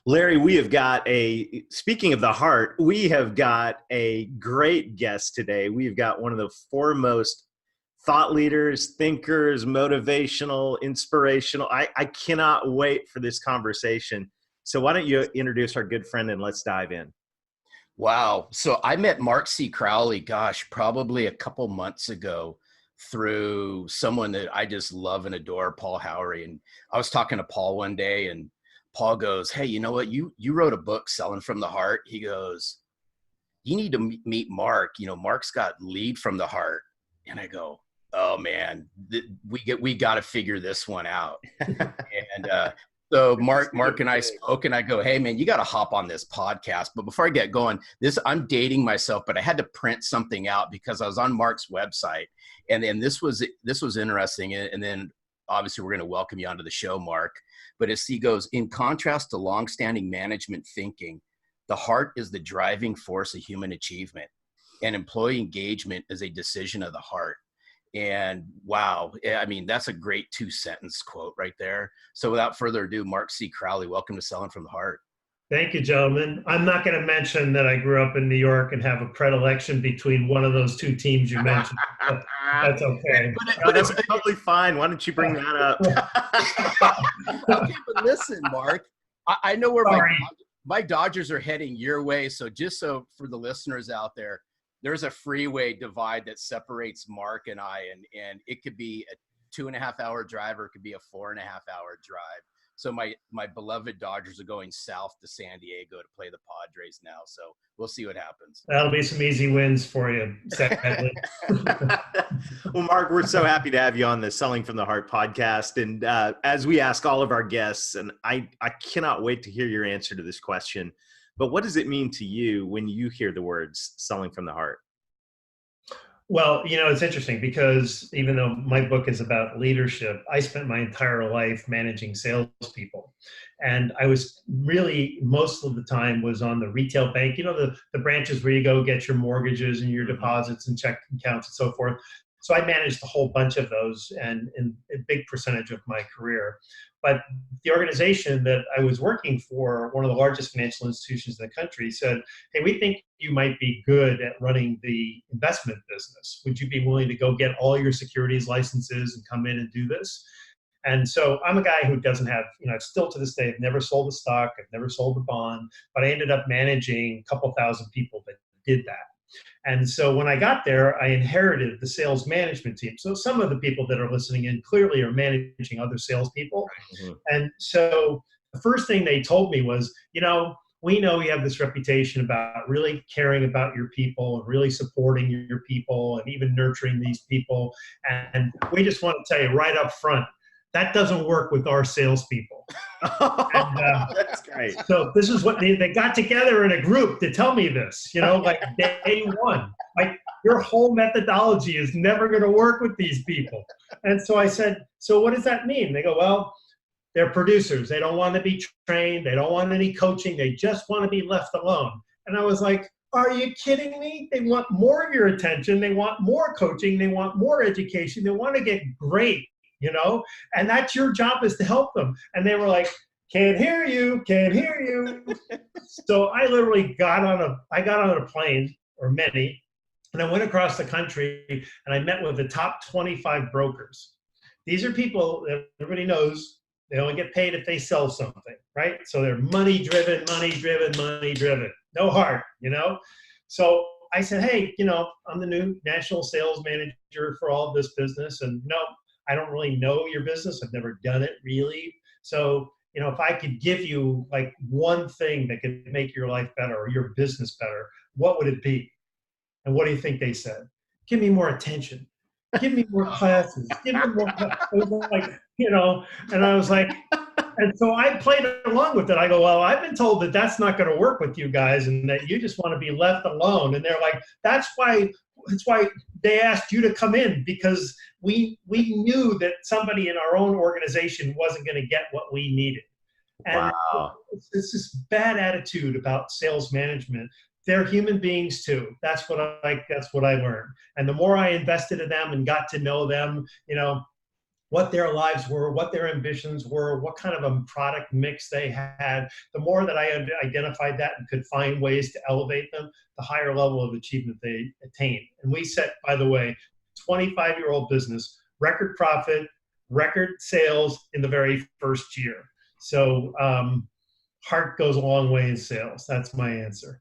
Larry, speaking of the heart, we have got a great guest today. We've got one of the foremost thought leaders, thinkers, motivational, inspirational. I cannot wait for this conversation. So why don't you introduce our good friend and let's dive in. Wow. So I met Mark C.Crowley, probably a couple months ago through someone that I just love and adore, Paul Howery. And I was talking to Paul one day and Paul goes, "Hey, you know what? You wrote a book, Selling from the Heart." He goes, "You need to meet Mark. You know, Mark's got Lead from the Heart." And I go, "Oh man, we got to figure this one out." And so Mark and I spoke, and I go, "Hey man, you got to hop on this podcast." But before I get going, I'm dating myself, but I had to print something out because I was on Mark's website, and then this was interesting. And then obviously we're going to welcome you onto the show, Mark. But as he goes, in contrast to longstanding management thinking, the heart is the driving force of human achievement, and employee engagement is a decision of the heart. And wow, I mean, that's a great 2-sentence quote right there. So without further ado, Mark C.Crowley, welcome to Selling from the Heart. Thank you, gentlemen. I'm not going to mention that I grew up in New York and have a predilection between one of those two teams you mentioned. That's okay. But it's totally fine. Why don't you bring that up? Okay, but listen, Mark, I know where my Dodgers are heading your way. So just so for the listeners out there, there's a freeway divide that separates Mark and I, and it could be a 2.5-hour drive or it could be a 4.5-hour drive. So my beloved Dodgers are going south to San Diego to play the Padres now. So we'll see what happens. That'll be some easy wins for you. Well, Mark, we're so happy to have you on the Selling from the Heart podcast. And as we ask all of our guests, and I cannot wait to hear your answer to this question, but what does it mean to you when you hear the words selling from the heart? Well, you know, it's interesting because even though my book is about leadership, I spent my entire life managing salespeople. And I was really, most of the time was on the retail bank, you know, the branches where you go get your mortgages and your deposits and check accounts and so forth. So I managed a whole bunch of those and a big percentage of my career. But the organization that I was working for, one of the largest financial institutions in the country, said, "Hey, we think you might be good at running the investment business. Would you be willing to go get all your securities licenses and come in and do this?" And so I'm a guy who doesn't have, you know, still to this day, I've never sold a stock, I've never sold a bond, but I ended up managing a couple thousand people that did that. And so when I got there, I inherited the sales management team. So some of the people that are listening in clearly are managing other salespeople. Mm-hmm. And so the first thing they told me was, you know, we know you have this reputation about really caring about your people and really supporting your people and even nurturing these people. And we just want to tell you right up front, that doesn't work with our salespeople. And, that's great. So this is what they got together in a group to tell me this, you know, like day one, like your whole methodology is never going to work with these people. And so I said, "So what does that mean?" They go, "Well, they're producers. They don't want to be trained. They don't want any coaching. They just want to be left alone." And I was like, "Are you kidding me? They want more of your attention. They want more coaching. They want more education. They want to get great. You know, and that's your job, is to help them." And they were like, "Can't hear you, can't hear you." So I literally got on a plane, or many, and I went across the country and I met with the top 25 brokers. These are people that everybody knows they only get paid if they sell something, right? So they're money driven, no heart, you know? So I said, "Hey, you know, I'm the new national sales manager for all of this business, and no, I don't really know your business. I've never done it really. So, you know, if I could give you like one thing that could make your life better or your business better, what would it be?" And what do you think they said? "Give me more attention. Give me more classes. Give me more." It was like, you know, and I was like, and so I played along with it. I go, "Well, I've been told that that's not going to work with you guys and that you just want to be left alone." And they're like, that's why they asked you to come in, because we knew that somebody in our own organization wasn't going to get what we needed. And wow. It's this bad attitude about sales management. They're human beings too. That's what I learned. And the more I invested in them and got to know them, you know, what their lives were, what their ambitions were, what kind of a product mix they had. The more that I identified that and could find ways to elevate them, the higher level of achievement they attained. And we set, by the way, 25-year-old business, record profit, record sales in the very first year. So heart goes a long way in sales. That's my answer.